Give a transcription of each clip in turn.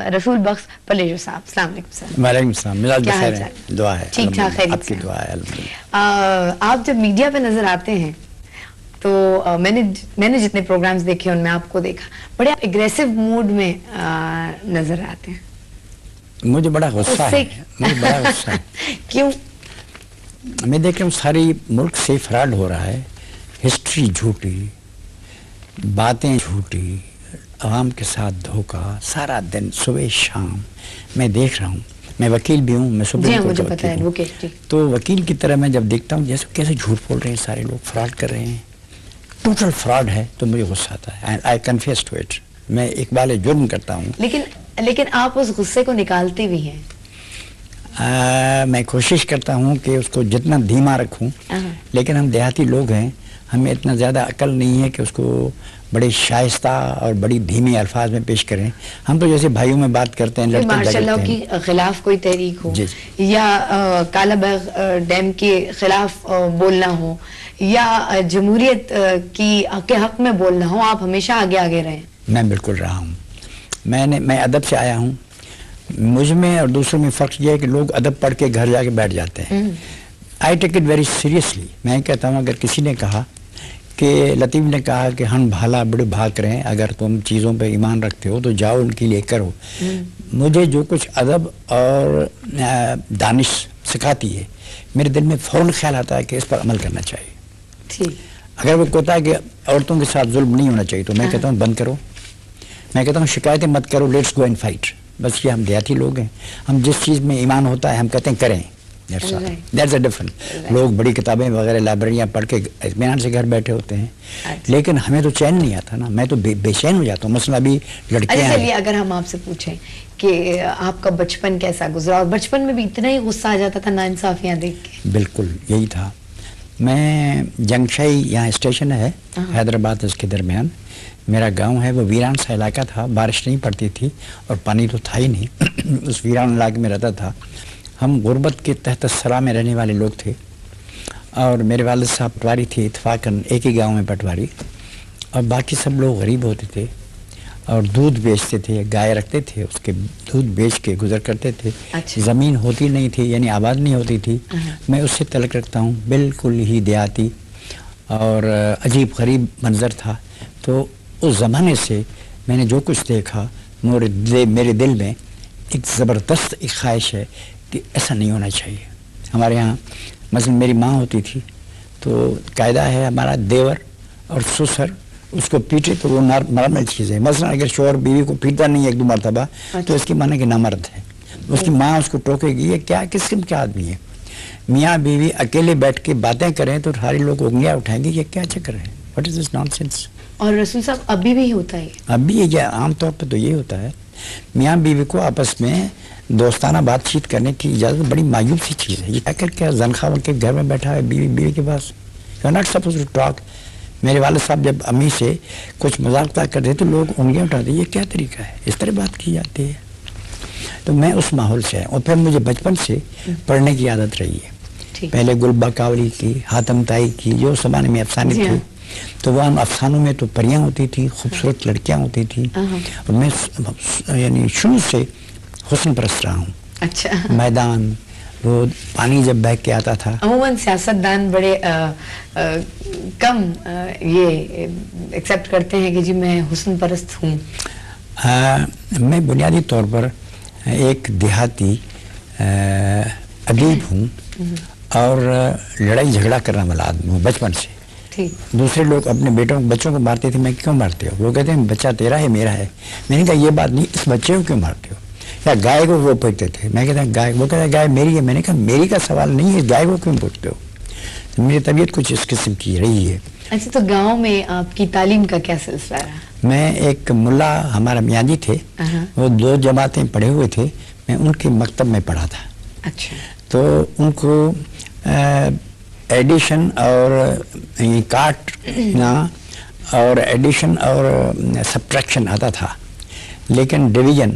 رسول بخش پلیجو صاحب، السلام علیکم سر۔ وعلیکم السلام، مزاج بخیر ہے، دعا ہے ٹھیک ٹھاک ہے آپ کی دعا ہے الحمدللہ۔ آپ جب میڈیا پہ نظر آتے ہیں تو میں نے جتنے پروگرامز دیکھے ان میں آپ کو دیکھا بڑے اگریسو موڈ میں نظر آتے ہیں۔ مجھے بڑا غصہ ہے، مجھے بڑا غصہ ہے۔ کیوں؟ میں دیکھ رہا ہوں ساری ملک سے فراڈ ہو رہا ہے، ہسٹری جھوٹی، باتیں جھوٹی، عوام کے ساتھ دھوکہ، سارا دن صبح شام میں دیکھ رہا ہوں۔ میں وکیل بھی ہوں، میں سپریم کورٹ کا وکیل ہوں، تو وکیل کی طرح میں جب دیکھتا ہوں جیسے کیسے جھوٹ بول رہے ہیں سارے لوگ، فراڈ کر رہے ہیں، ٹوٹل فراڈ ہے، تو مجھے غصہ آتا ہے۔ آئی کنفیس ٹو اٹ، میں اقبال جرم کرتا ہوں۔ لیکن آپ اس غصے کو نکالتے بھی ہیں۔ میں کوشش کرتا ہوں کہ اس کو جتنا دھیما رکھوں، لیکن ہم دیہاتی لوگ ہیں، ہمیں اتنا زیادہ عقل نہیں ہے کہ اس کو بڑے شائستہ اور بڑی دھیمی الفاظ میں پیش کریں۔ ہم تو جیسے بھائیوں میں بات کرتے ہیں، لڑتے مارشل اللہ کے خلاف کوئی تحریک ہو، یا کالا باغ ڈیم کے خلاف بولنا ہو، یا جمہوریت کے حق میں بولنا ہو، آپ ہمیشہ آگے آگے رہیں۔ میں بالکل رہا ہوں، میں ادب سے آیا ہوں۔ مجھ میں اور دوسروں میں فرق یہ ہے کہ لوگ ادب پڑھ کے گھر جا کے بیٹھ جاتے ہیں۔ آئی ٹیک اٹ ویری سیریسلی۔ میں کہتا ہوں اگر کسی نے کہا کہ لطیف نے کہا کہ ہن بھالا بڑے بھاگ رہے ہیں، اگر تم چیزوں پہ ایمان رکھتے ہو تو جاؤ ان کے لیے کرو۔ مجھے جو کچھ ادب اور دانش سکھاتی ہے، میرے دل میں فوراً خیال آتا ہے کہ اس پر عمل کرنا چاہیے۔ اگر وہ کہتا ہے کہ عورتوں کے ساتھ ظلم نہیں ہونا چاہیے تو میں کہتا ہوں بند کرو۔ میں کہتا ہوں شکایتیں مت کرو، لیٹس گو اینڈ فائٹ۔ بس یہ ہم دیہاتی لوگ ہیں، ہم جس چیز میں ایمان ہوتا ہے ہم کہتے ہیں کریں۔ That's a different. لوگ بڑی کتابیں وغیرہ لائبریریاں پڑھ کے اطمینان سے گھر بیٹھے ہوتے ہیں، لیکن ہمیں تو چین نہیں آتا نا، میں تو بے چین ہو جاتا ہوں۔ مثلا ابھی لڑکیاں چلیے اگر ہم آپ سے پوچھیں کہ آپ کا بچپن کیسا گزرا، اور بچپن میں بھی اتنا ہی غصہ آ جاتا تھا ناانصافیاں دیکھ کے؟ بالکل یہی تھا۔ میں جنگشائی یہاں اسٹیشن ہے حیدرآباد، اس کے درمیان میرا گاؤں ہے، وہ ویران سا علاقہ تھا، بارش نہیں پڑتی تھی اور پانی تو تھا ہی نہیں، اس ویران علاقے میں رہتا تھا۔ ہم غربت کے تحت الثری میں رہنے والے لوگ تھے، اور میرے والد صاحب پٹواری تھے، اتفاقاً ایک ہی گاؤں میں پٹواری، اور باقی سب لوگ غریب ہوتے تھے اور دودھ بیچتے تھے، گائے رکھتے تھے، اس کے دودھ بیچ کے گزر کرتے تھے۔ زمین ہوتی نہیں تھی، یعنی آباد نہیں ہوتی تھی۔ میں اس سے تعلق رکھتا ہوں، بالکل ہی دیہاتی اور عجیب غریب منظر تھا۔ تو اس زمانے سے میں نے جو کچھ دیکھا، میرے دل میں ایک زبردست ایک خواہش ہے کہ ایسا نہیں ہونا چاہیے۔ ہمارے ہاں مثلا میری ماں ہوتی تھی تو قاعدہ ہے ہمارا، دیور اور سسر اس کو پیٹے تو وہ نارمل چیز ہے۔ مثلا اگر شوہر بیوی کو پیٹتا نہیں ایک دو مرتبہ تو اس کی معنی کہ نامرد ہے، اس کی ماں اس کو ٹوکے گی، یہ کیا کس قسم کا آدمی ہے۔ میاں بیوی اکیلے بیٹھ کے باتیں کریں تو سارے لوگ انگلیاں اٹھائیں گے، یہ کیا چکر ہے، what is this naan sense. اور رسول صاحب ابھی بھی ہوتا ہے؟ ابھی یہ عام طور پہ تو یہ ہوتا ہے، میاں بیوی کو آپس میں دوستانہ بات چیت کرنے کی اجازت بڑی مایوب سی چیز ہے۔ یہ کیا زنخواہ کے گھر میں بیٹھا ہے بیوی کے پاس، you are not suppose to talk. میرے والد صاحب جب امی سے کچھ مذاق کرتے تو لوگ انگلیاں اٹھاتے، یہ کیا طریقہ ہے، اس طرح بات کی جاتی ہے۔ تو میں اس ماحول سے، اور پھر مجھے بچپن سے پڑھنے کی عادت رہی ہے۔ پہلے گلبہ کاولی کی، حاتم طائی کی، جو زمانے میں افسانے تھے، تو وہ افسانوں میں تو پریاں ہوتی تھیں، خوبصورت لڑکیاں ہوتی تھیں، اور میں یعنی شروع سے حسن پرست رہا ہوں۔ اچھا، میدان وہ پانی جب بہہ کے آتا تھا، عموماً سیاستدان بڑے کم یہ ایکسیپٹ کرتے ہیں کہ جی میں حسن پرست ہوں۔ میں بنیادی طور پر ایک دیہاتی ادیب ہوں اور لڑائی جھگڑا کرنے والا آدمی ہوں بچپن سے۔ دوسرے لوگ اپنے بچوں کو مارتے تھے، میں کیوں مارتے ہو؟ وہ کہتے ہیں بچہ تیرا ہے میرا ہے۔ میں نے کہا یہ بات نہیں، اس بچے کو کیوں مارتے ہو؟ یا گائے کو وہ پوچھتے تھے، میں کہتا ہوں گائے، وہ کہتا ہے گائے میری ہے۔ میں نے کہا میری کا سوال نہیں ہے، گائے کو کیوں پوچھتے ہو؟ تو میری طبیعت کچھ اس قسم کی رہی ہے۔ اچھا، تو گاؤں میں آپ کی تعلیم کا کیا سلسلہ رہا؟ میں ایک ملا ہمارا میاں جی تھے، وہ 2 جماعتیں پڑھے ہوئے تھے، میں ان کے مکتب میں پڑھا تھا۔ اچھا، تو ان کو ایڈیشن اور کاٹنا اور ایڈیشن اور سبٹریکشن آتا تھا، لیکن ڈویژن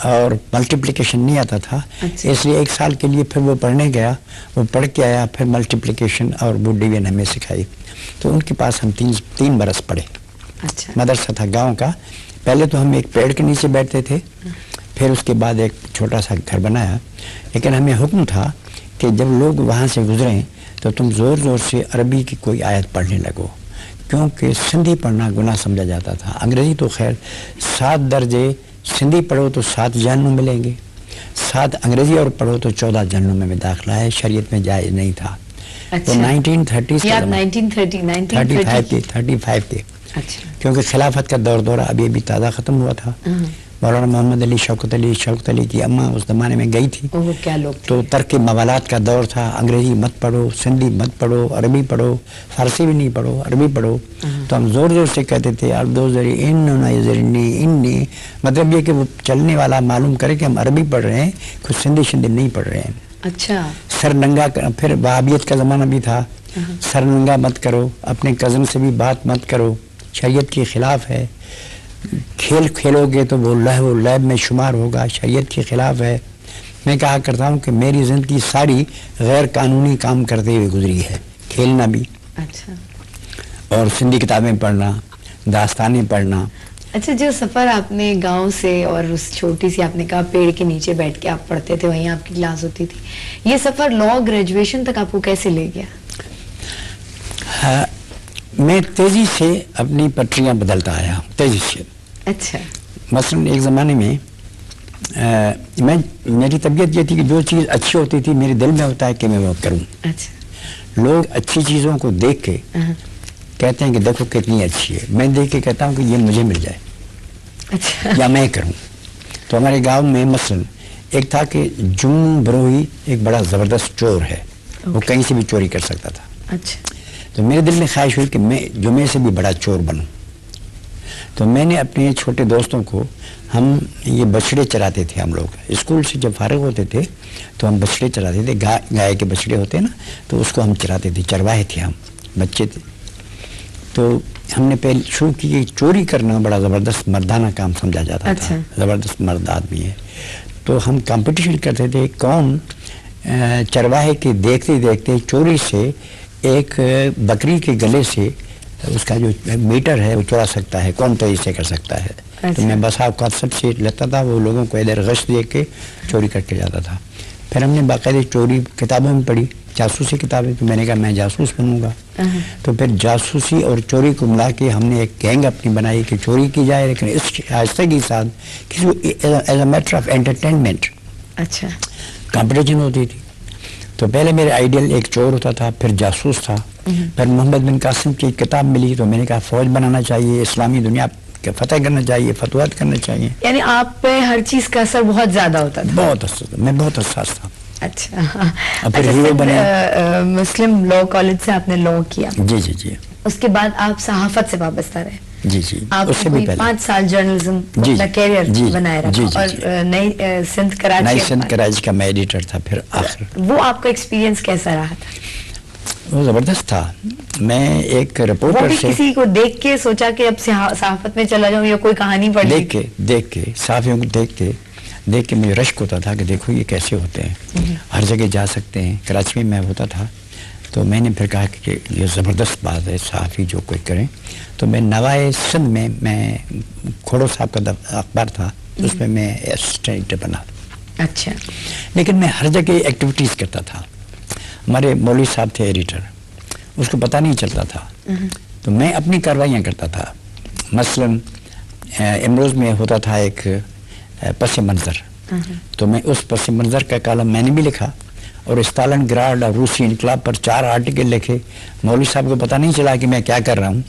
اور ملٹیپلیکیشن نہیں آتا تھا۔ اس لیے 1 سال کے لیے پھر وہ پڑھنے گیا، وہ پڑھ کے آیا، پھر ملٹیپلیکیشن اور وہ ڈویژن ہمیں سکھائی۔ تو ان کے پاس ہم 3 برس پڑھے۔ مدرسہ تھا گاؤں کا۔ پہلے تو ہم ایک پیڑ کے نیچے بیٹھتے تھے، پھر اس کے بعد ایک چھوٹا سا گھر بنایا. لیکن ہمیں حکم تھا کہ جب لوگ وہاں سے گزریں تو تم زور زور سے عربی کی کوئی آیت پڑھنے لگو, کیونکہ سندھی پڑھنا گناہ سمجھا جاتا تھا. انگریزی تو خیر 7 درجے سندھی پڑھو تو 7 جہنم ملیں گے, 7 انگریزی اور پڑھو تو 14 جہنم میں داخلہ ہے, شریعت میں جائز نہیں تھا. تو 1930 35 کے, کیونکہ خلافت کا دورہ ابھی ابھی تازہ ختم ہوا تھا. مولانا محمد علی شوکت علی کی اماں اس زمانے میں گئی تھی, تو ترک موالات کا دور تھا. انگریزی مت پڑھو, سندھی مت پڑھو, عربی پڑھو, فارسی بھی نہیں پڑھو, عربی پڑھو. تو ہم زور زور سے کہتے تھے مطلب یہ کہ وہ چلنے والا معلوم کرے کہ ہم عربی پڑھ رہے ہیں, کچھ سندھی نہیں پڑھ رہے ہیں. اچھا. سر ننگا, پھر وہابیت کا زمانہ بھی تھا, سر ننگا مت کرو, اپنے کزن سے بھی بات مت کرو, شریعت کے خلاف ہے. کھیل کھیلو گے تو وہ لہو لعب میں شمار ہوگا, شریعت کے خلاف ہے. میں کہا کرتا ہوں کہ میری زندگی ساری غیر قانونی کام کرتے ہوئے گزری ہے, کھیلنا بھی. اچھا. اور سندھی کتابیں پڑھنا, داستانیں پڑھنا. اچھا, جو سفر آپ نے گاؤں سے اور اس چھوٹی سی آپ نے کہا پیڑ کے نیچے بیٹھ کے آپ پڑھتے تھے, وہیں آپ کی کلاس ہوتی تھی, یہ سفر لا گریجویشن تک آپ کو کیسے لے گیا؟ میں تیزی سے اپنی پٹریاں بدلتا آیا, تیزی سے. اچھا. مثلا ایک زمانے میں میری طبیعت یہ تھی کہ جو چیز اچھی ہوتی تھی میرے دل میں ہوتا ہے کہ میں وہ کروں. اچھا. لوگ اچھی چیزوں کو دیکھ کے کہتے ہیں کہ دیکھو کتنی اچھی ہے, میں دیکھ کے کہتا ہوں کہ یہ مجھے مل جائے. اچھا. یا میں کروں. تو ہمارے گاؤں میں مثلا ایک تھا کہ جم بروہی ایک بڑا زبردست چور ہے, وہ کہیں سے بھی چوری کر سکتا تھا. اچھا. تو میرے دل میں خواہش ہوئی کہ میں جمعے سے بھی بڑا چور بنوں. تو میں نے اپنے چھوٹے دوستوں کو, ہم یہ بچڑے چراتے تھے, ہم لوگ اسکول سے جب فارغ ہوتے تھے تو ہم بچڑے چراتے تھے, گائے کے بچڑے ہوتے ہیں نا, تو اس کو ہم چراتے تھے, چرواہے تھے, ہم بچے تھے. تو ہم نے پہلے شروع کی چوری کرنا بڑا زبردست مردانہ کام سمجھا جاتا تھا, زبردست مرد آدمی ہے. تو ہم کمپٹیشن کرتے تھے کون چرواہے کے دیکھتے دیکھتے چوری سے ایک بکری کے گلے سے اس کا جو میٹر ہے وہ چڑھا سکتا ہے, کون تیزی سے کر سکتا ہے. تو میں بس آپ کا سب سے لیتا تھا, وہ لوگوں کو ادھر غش دے کے چوری کر کے جاتا تھا. پھر ہم نے باقاعدہ چوری کتابوں میں پڑھی, جاسوسی کتابیں, تو میں نے کہا میں جاسوس بنوں گا. تو پھر جاسوسی اور چوری کو ملا کے ہم نے ایک گینگ اپنی بنائی کہ چوری کی جائے, لیکن اس آہستگی کے ساتھ as a matter of entertainment. اچھا. کمپٹیشن ہوتی تھی. تو پہلے میرے آئیڈیل ایک چور ہوتا تھا, پھر جاسوس تھا. پھر محمد بن قاسم کی کتاب ملی تو میں نے کہا فوج بنانا چاہیے, اسلامی دنیا کے فتح کرنا چاہیے, فتوحات کرنا چاہیے. یعنی آپ پہ ہر چیز کا اثر بہت زیادہ ہوتا تھا؟ بہت اثر, میں بہت حساس تھا. اچھا. پھر ہیرو بنے. مسلم لا کالج سے آپ نے لا کیا؟ جی جی جی. اس کے بعد آپ صحافت سے وابستہ رہے؟ جی جی. آپ نے 5 سال جرنلزم اپنا کیریئر بنائے رکھا, اور نئی سندھ کراچی کا میں ایڈیٹر تھا. پھر آخر وہ آپ کا ایکسپیرینس کیسا رہا تھا؟ وہ زبردست تھا. میں ایک رپورٹر سے کسی کو دیکھ کے سوچا کہ اب صحافت میں چلا جاؤں یا کوئی کہانی پڑھ دیکھ کے صحافیوں کو دیکھ کے مجھے رشک ہوتا تھا کہ دیکھو یہ کیسے ہوتے ہیں, ہر جگہ جا سکتے ہیں. کراچی میں ہوتا تھا, تو میں نے پھر کہا کہ یہ زبردست بات ہے, صحافی جو کوئی کریں. تو میں نوائے سندھ میں کھوڑو صاحب کا اخبار تھا, اس میں میں اسسٹنٹ بنا. اچھا. لیکن میں ہر جگہ ایکٹیویٹیز کرتا تھا. ہمارے مولوی صاحب تھے ایڈیٹر, اس کو پتہ نہیں چلتا تھا, تو میں اپنی کاروائیاں کرتا تھا. مثلا امروز میں ہوتا تھا ایک پس منظر, تو میں اس پس منظر کا کالم میں نے بھی لکھا, اور اسٹالن گراڈ اور روسی انقلاب پر 4 آرٹیکل لکھے. مولوی صاحب کو پتہ نہیں چلا کہ میں کیا کر رہا ہوں.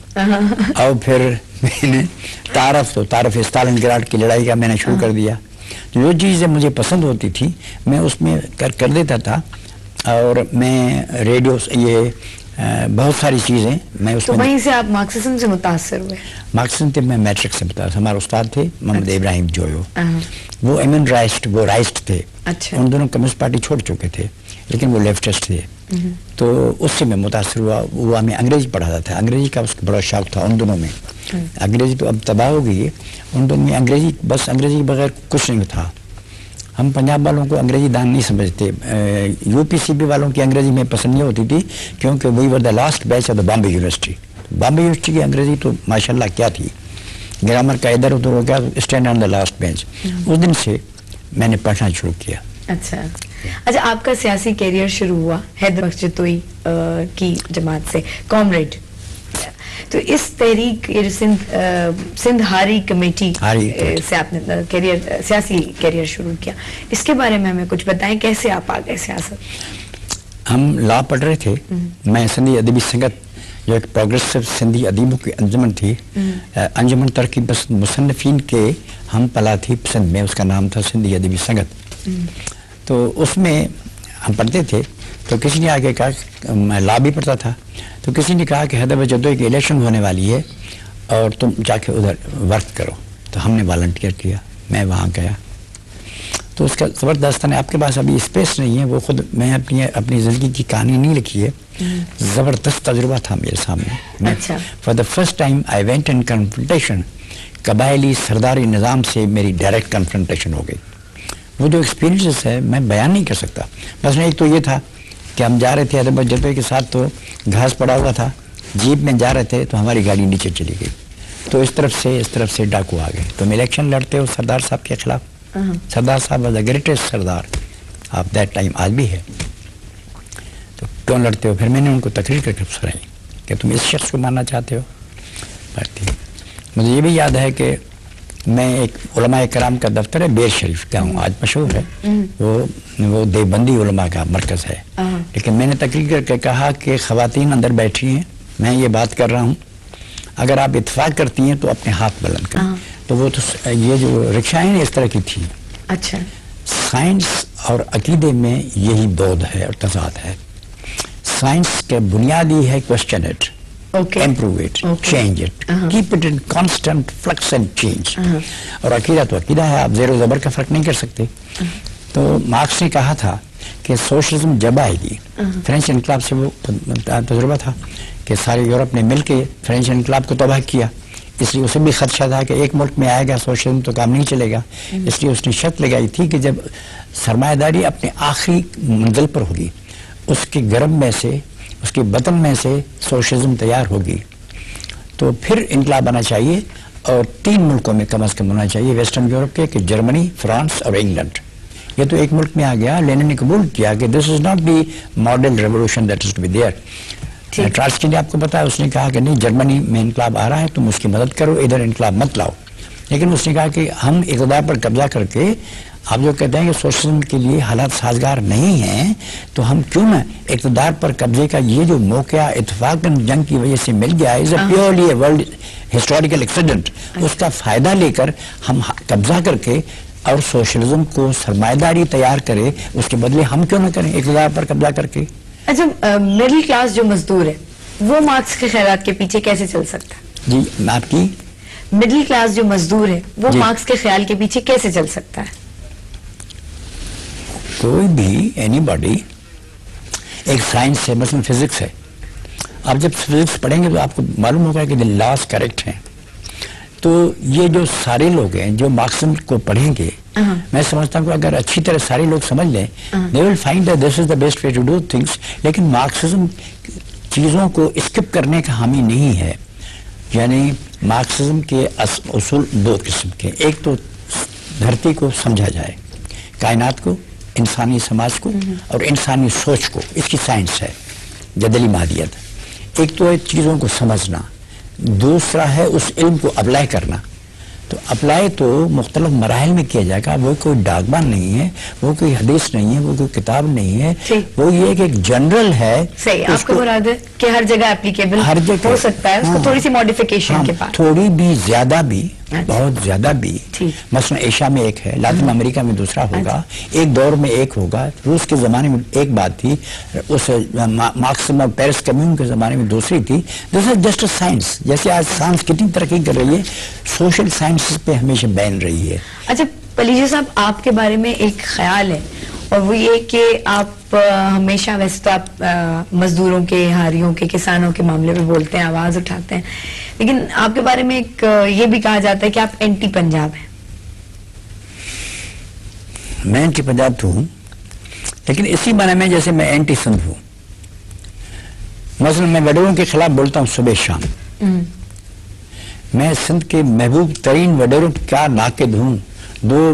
اور پھر میں نے تعارف اسٹالن گراڈ کی لڑائی کا میں نے شروع کر دیا. جو چیزیں مجھے پسند ہوتی تھی میں اس میں کر دیتا تھا. اور میں ریڈیو یہ بہت ساری چیزیں میں اس میں. تو وہیں سے آپ مارکسزم سے متاثر ہوئے؟ مارکسزم سے میں میٹرک سے متاثر. ہمارے استاد تھے محمد ابراہیم جویو, وہ ایمن رائسٹ تھے. ان دونوں کمیونسٹ پارٹی چھوڑ چکے تھے, لیکن وہ لیفٹسٹ تھے. تو اس سے میں متاثر ہوا. وہ ہمیں انگریزی پڑھاتا تھا, انگریزی کا اس کا بڑا شوق تھا ان دونوں میں. انگریزی تو اب تباہ ہو گئی ہے, ان دونوں میں انگریزی بس, انگریزی کے بغیر کچھ نہیں تھا. ہم پنجاب والوں کو انگریزی دان نہیں سمجھتے. یو پی سی بی والوں کی انگریزی میں پسند نہیں ہوتی تھی, کیونکہ we were the last batch of the Bombay University. Bombay University کی انگریزی تو ماشاء اللہ کیا تھی, گرامر کا ادھر ادھر ہو گیا, stand on the last bench. اس دن سے میں نے پڑھنا شروع کیا. اچھا اچھا، آپ کا سیاسی کیریئر شروع ہوا حیدر بخش جتوئی کی جماعت سے، کامریڈ. تو اس تحریک سندھ ہاری کمیٹی سے آپ نے سیاسی کیریئر شروع کیا. اس کے بارے میں ہمیں کچھ بتائیں، کیسے آپ آ گئے سیاست؟ ہم لا پڑھ رہے تھے. میں سندھی ادبی سنگت جو ایک پروگریسو سندھی ادیبوں کی انجمن تھی، انجمن ترقی پسند مصنفین کے ہم پلا تھی سندھ میں، اس کا نام تھا سندھی ادبی سنگت. تو اس میں ہم پڑھتے تھے. تو کسی نے آگے کہا، میں لا بھی پڑھتا تھا، تو کسی نے کہا کہ حیدر بخش جتوئی کی الیکشن ہونے والی ہے اور تم جا کے ادھر ورک کرو. تو ہم نے والنٹیئر کیا، میں وہاں گیا. تو اس کا زبردست ہے. آپ کے پاس ابھی اسپیس نہیں ہے، وہ خود میں اپنی زندگی کی کہانی نہیں لکھی ہے. زبردست تجربہ تھا میرے سامنے. For the first time I went in confrontation. قبائلی سرداری نظام سے میری ڈائریکٹ کنفرنٹیشن ہو گئی. وہ جو ایکسپیرینسز ہے میں بیان نہیں کر سکتا. بس ایک تو یہ تھا کہ ہم جا رہے تھے حیدر بخش جتوئی کے ساتھ، تو گھاس پڑا ہوا تھا، جیپ میں جا رہے تھے تو ہماری گاڑی نیچے چلی گئی. تو اس طرف سے ڈاکو آ گئے. تو ہم الیکشن لڑتے ہو سردار صاحب کے خلاف. سردار صاحب was the greatest Sardar of that time, آج بھی ہے. تو کیوں لڑتے ہو؟ پھر میں نے ان کو تقریر کر کے سنائی کہ تم اس شخص کو ماننا چاہتے ہو. مجھے یہ بھی یاد ہے کہ میں ایک علماء کرام کا دفتر ہے بیر شریف کا ہوں، آج مشہور ہے، وہ دیوبندی علماء کا مرکز ہے. لیکن میں نے تقریر کر کے کہا کہ خواتین اندر بیٹھی ہیں، میں یہ بات کر رہا ہوں، اگر آپ اتفاق کرتی ہیں تو اپنے ہاتھ بلند کریں. تو وہ تو یہ جو رکشائیں اس طرح کی تھی. اچھا، سائنس اور عقیدے میں یہی دود ہے اور تضاد ہے. سائنس کے بنیادی ہے question it, improve it, change it, keep it in constant flux and change. اور عقیدہ تو عقیدہ ہے، آپ زیر و زبر کا فرق نہیں کر سکتے. تو مارکس نے کہا تھا کہ سوشلزم جب آئے گی، فرینچ انقلاب سے وہ تجربہ تھا کہ سارے یورپ نے مل کے فرینچ انقلاب کو تباہ کیا. اس لیے اسے بھی خدشہ تھا کہ ایک ملک میں آئے گا سوشلزم تو کام نہیں چلے گا. اس لیے اس نے شرط لگائی تھی کہ جب سرمایہ داری اپنے آخری منزل پر ہوگی، اس کے گرب میں سے، اس کے بطن میں سے سوشلزم تیار ہوگی، تو پھر انقلاب آنا چاہیے. اور 3 ملکوں میں کم از کم ہونا چاہیے ویسٹرن یورپ کے، کہ جرمنی، فرانس اور انگلینڈ. یہ تو ایک ملک میں آ گیا. لینن نے قبول کیا کہ this is not the model revolution that is to be there. Trotsky نے آپ کو بتایا، اس نے کہا کہ نہیں، جرمنی میں انقلاب آ رہا ہے، تم اس کی مدد کرو، ادھر انقلاب مت لاؤ. لیکن اس نے کہا کہ ہم اقتدار پر قبضہ کر کے، آپ جو کہتے ہیں کہ سوشلزم کے لیے حالات سازگار نہیں ہیں، تو ہم کیوں نہ اقتدار پر قبضے کا یہ جو موقع اتفاقاً جنگ کی وجہ سے مل گیا، is a purely a world historical accident, اس کا فائدہ لے کر ہم قبضہ کر کے اور سوشلزم کو سرمایہ داری تیار کرے، اس کے بدلے ہم کیوں نہ کریں اقتدار پر قبضہ کر کے. اچھا، مڈل کلاس جو مزدور ہے وہ مارکس کے خیالات کے پیچھے کیسے چل سکتا ہے؟ جی، آپ کی مڈل کلاس جو مزدور ہے وہ مارکس کے خیال کے پیچھے کیسے چل سکتا ہے؟ کوئی بھی اینی باڈی، ایک سائنس ہے، مثلا فزکس ہے. آپ جب فزکس پڑھیں گے تو آپ کو معلوم ہوگا کہ لاز کریکٹ ہیں. تو یہ جو سارے لوگ ہیں جو مارکسزم کو پڑھیں گے، میں سمجھتا ہوں کہ اگر اچھی طرح سارے لوگ سمجھ لیں، they will find that this is the best way to do things. لیکن مارکسزم چیزوں کو اسکپ کرنے کا حامی نہیں ہے. یعنی مارکسزم کے اصول 2 قسم کے. ایک تو دھرتی کو سمجھا جائے، کائنات کو، انسانی سماج کو اور انسانی سوچ کو، اس کی سائنس ہے جدلی مادیت. ایک تو ہے چیزوں کو سمجھنا، دوسرا ہے اس علم کو اپلائی کرنا. تو اپلائی تو مختلف مراحل میں کیا جائے گا. وہ کوئی ڈاکبان نہیں ہے، وہ کوئی حدیث نہیں ہے، وہ کوئی کتاب نہیں ہے. وہ یہ کہ ایک جنرل ہے. صحیح، آپ کو مراد ہے کہ ہر جگہ اپلیکیبل ہو سکتا ہے، اس کو تھوڑی سی ماڈیفیکیشن کے بعد، تھوڑی بھی زیادہ بھی، بہت زیادہ بھی. مثلا ایشیا میں ایک ہے، لاطن امریکہ میں دوسرا ہوگا، ایک دور میں ایک ہوگا. روس کے زمانے میں ایک بات تھی، اس مارکسزم اور پیرس کمیون کے زمانے میں دوسری تھی. دس از جسٹ اے سائنس. جیسے آج سائنس کتنی ترقی کر رہی ہے، سوشل سائنس پہ ہمیشہ بین رہی ہے. اچھا پلیجی صاحب، آپ کے بارے میں ایک خیال ہے، اور وہ یہ کہ آپ ہمیشہ، ویسے تو آپ مزدوروں کے، ہاریوں کے، کسانوں کے معاملے میں بولتے ہیں، آواز اٹھاتے ہیں، لیکن آپ کے بارے میں ایک یہ بھی کہا جاتا ہے کہ آپ اینٹی پنجاب ہیں. میں اینٹی پنجاب تو ہوں، لیکن اسی معنی میں جیسے میں اینٹی سندھ ہوں. مثلا میں وڈیروں کے خلاف بولتا ہوں صبح شام. میں سندھ کے محبوب ترین وڈیروں کا ناقد ہوں. 2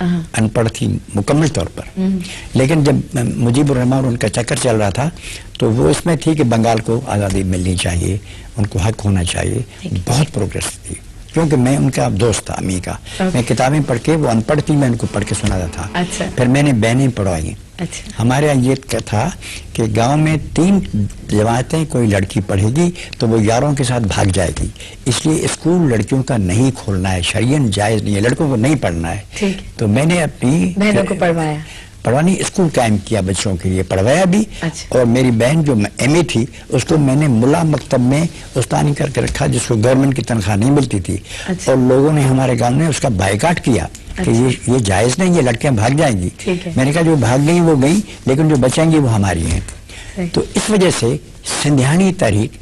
ان پڑھ تھی مکمل طور پر. لیکن جب مجیب الرحمان ان کا چکر چل رہا تھا تو وہ اس میں تھی کہ بنگال کو آزادی ملنی چاہیے, ان کو حق ہونا چاہیے. بہت پروگریس تھی کیونکہ میں ان کا دوست تھا امی کا. میں کتابیں پڑھ کے, وہ ان پڑھ تھی, میں ان کو پڑھ کے سناتا تھا. پھر میں نے بہنیں پڑھوائی. ہمارے یہاں یہ تھا کہ گاؤں میں 3 جماعتیں, کوئی لڑکی پڑھے گی تو وہ یاروں کے ساتھ بھاگ جائے گی, اس لیے اسکول لڑکیوں کا نہیں کھولنا ہے, شرعین جائز نہیں ہے, لڑکوں کو نہیں پڑھنا ہے. تو میں نے اپنی بہنوں کو پڑھوانی اسکول قائم کیا, بچوں کے لیے پڑھوایا بھی. اور میری بہن جو ایم اے تھی اس کو میں نے ملا مکتب میں استانی کر کے رکھا, جس کو گورنمنٹ کی تنخواہ نہیں ملتی تھی. اور لوگوں نے ہمارے گاؤں میں اس کا بائیکاٹ کیا کہ یہ جائز نہیں, یہ لڑکیاں بھاگ جائیں گی. میں نے کہا جو بھاگ گئی وہ گئی, لیکن جو بچیں گی وہ ہماری ہیں. تو اس وجہ سے سندھیانی تحریک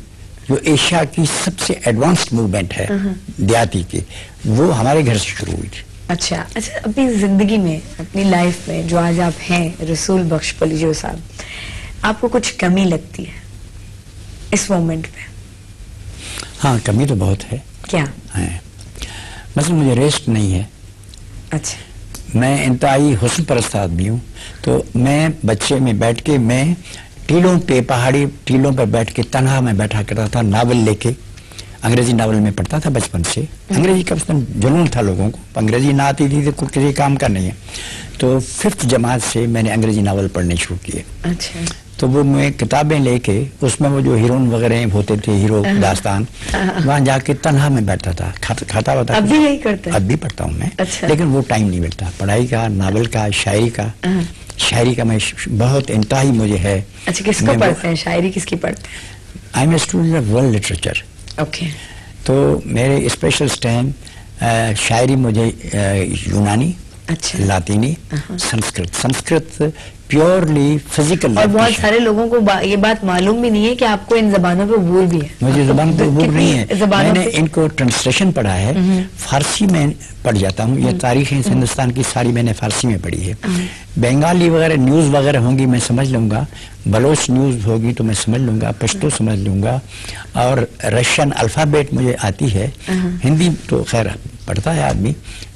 جو ایشیا کی سب سے ایڈوانسڈ موومنٹ ہے دیہاتی کی, وہ ہمارے گھر سے شروع ہوئی تھی. اچھا, اپنی زندگی میں, اپنی لائف میں جو آج آپ ہیں رسول بخش پولیجو صاحب, آپ کو کچھ کمی لگتی ہے اس مومنٹ پہ؟ ہاں, کمی تو بہت ہے. کیا ہے؟ مثلا مجھے ریسٹ نہیں ہے. اچھا, میں انتہائی حسن پرست آدمی ہوں, تو میں بچے میں بیٹھ کے, میں ٹیلوں پہ, پہاڑی ٹیلوں پہ بیٹھ کے تنہا میں بیٹھا کرتا تھا, ناول لے کے. انگریزی ناول میں پڑھتا تھا بچپن سے. انگریزی کا جنون تھا لوگوں کو, انگریزی نہ آتی تھی تو کسی کام کا نہیں ہے. تو 5th جماعت سے میں نے انگریزی ناول پڑھنے شروع کیے. اچھا, تو وہ میں کتابیں لے کے, اس میں وہ جو ہیرون وغیرہ ہوتے تھے, ہیرو داستان, وہاں جا کے تنہا میں بیٹھتا تھا, کھاتا ہوتا. اب بھی یہی کرتے ہیں؟ اب بھی پڑھتا ہوں میں. لیکن وہ ٹائم نہیں ملتا پڑھائی کا, ناول کا, شاعری کا. شاعری کا میں بہت انتہائی مجھے ہے. اچھا, کس کو پڑھتے ہیں, شاعری کس کی پڑھتے ہیں؟ I am a student of world literature. Okay. تو میرے اسپیشل اسٹینڈ شاعری مجھے یونانی, لاطینی, سنسکرت پیورلی فزیکل. اور بہت سارے لوگوں کو یہ بات معلوم بھی نہیں ہے کہ آپ کو ان زبانوں پہ عبور بھی ہے. مجھے زبان پہ عبور نہیں ہے. میں نے ان کو ٹرانسلیشن پڑھا ہے, فارسی میں پڑھ جاتا ہوں. یہ تاریخ ہندوستان کی ساری میں نے فارسی میں پڑھی ہے. بنگالی وغیرہ نیوز وغیرہ ہوں گی میں سمجھ لوں گا, بلوچ نیوز ہوگی تو میں سمجھ لوں گا, پشتو سمجھ لوں گا, اور رشین الفابیٹ مجھے آتی ہے. ہندی تو خیر پڑھتا ہے آدمی,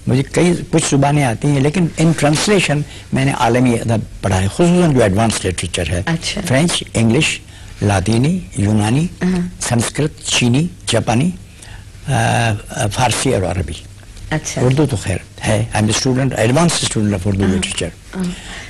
مجھے کچھ زبانیں آتی ہیں, لیکن ان ٹرانسلیشن میں نے عالمی ادب پڑھا ہے, خصوصاً جو ایڈوانس لٹریچر ہے. فرینچ, انگلش, لاطینی, یونانی, سنسکرت, چینی, جاپانی, فارسی اور عربی. اچھا, اردو تو خیر ہے, I am student, advance student of Urdu literature.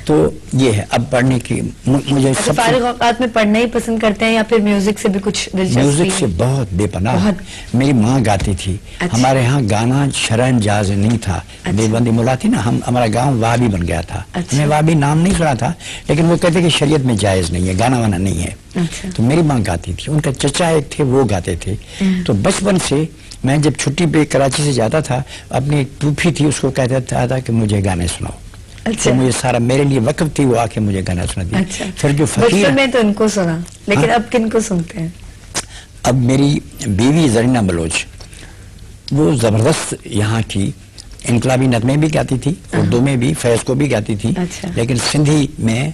تو یہ ہے اب پڑھنے کی مجھے. فارغ اوقات میں پڑھنا ہی پسند کرتے ہیں یا پھر میوزک سے بھی کچھ دلچسپی؟ میوزک سے بہت بے پناہ. میری ماں گاتی تھی. ہمارے ہاں گانا شرعن جائز نہیں تھا. دیوبندی مولا تھی نا, ہمارا گاؤں وہابی بن گیا تھا. میں وہابی نام نہیں سنا تھا, لیکن وہ کہتے کہ شریعت میں جائز نہیں ہے, گانا وانا نہیں ہے. تو میری ماں گاتی تھی, ان کا چچا ایک تھے وہ گاتے تھے. تو بچپن سے میں جب چھٹی پہ کراچی سے جاتا تھا, اپنی پھوپھی تھی اس کو کہتا تھا کہ مجھے گانے سناؤ. تو مجھے سارا میرے لیے وقت تھی, وہ آ کے مجھے گانا سنا دیا. پھر جو فقیر میں تو ان کو سنا, لیکن اب کن کو سنتے ہیں؟ اب میری بیوی زرینہ بلوچ, وہ زبردست یہاں کی انقلابی نغمے بھی گاتی تھی, اردو میں بھی, فیض کو بھی گاتی تھی, لیکن سندھی میں,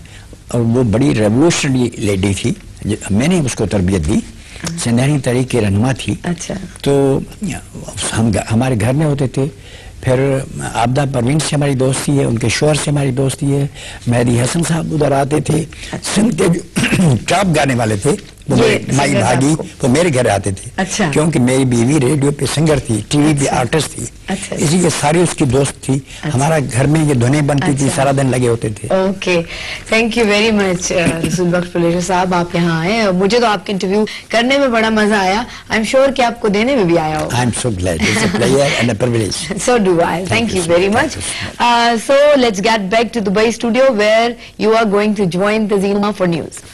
اور وہ بڑی ریولوشنری لیڈی تھی. میں نے اس کو تربیت دی, سندھانی تحریک کی رہنما تھی. تو ہم ہمارے گھر میں ہوتے تھے. پھر عابدہ پروین سے ہماری دوستی ہے, ان کے شوہر سے ہماری دوستی ہے. مہدی حسن صاحب ادھر آتے تھے. سندھ کے جو ٹاپ گانے والے تھے وہ مائی بھاگی, وہ میرے گھر آتے تھے, کیونکہ میری بیوی ریڈیو پہ سنگر تھی, ٹی وی پہ آرٹسٹ تھی, اسی لیے ساری اس کی دوست تھی. ہمارا گھر میں یہ دھنیں بنتی تھی, سارا دن لگے ہوتے تھے. Okay, thank you very much رسول بخش پولیجو صاحب, آپ یہاں آئے. مجھے تو آپ کے انٹرویو کرنے میں بڑا مزہ آیا. آئی ایم شیور کہ آپ کو دینے میں بھی آیا ہوگا. I am so glad, it's a pleasure and a privilege. So do I. Thank you very much. So let's get back to Dubai studio where you are going to join the Zima for news.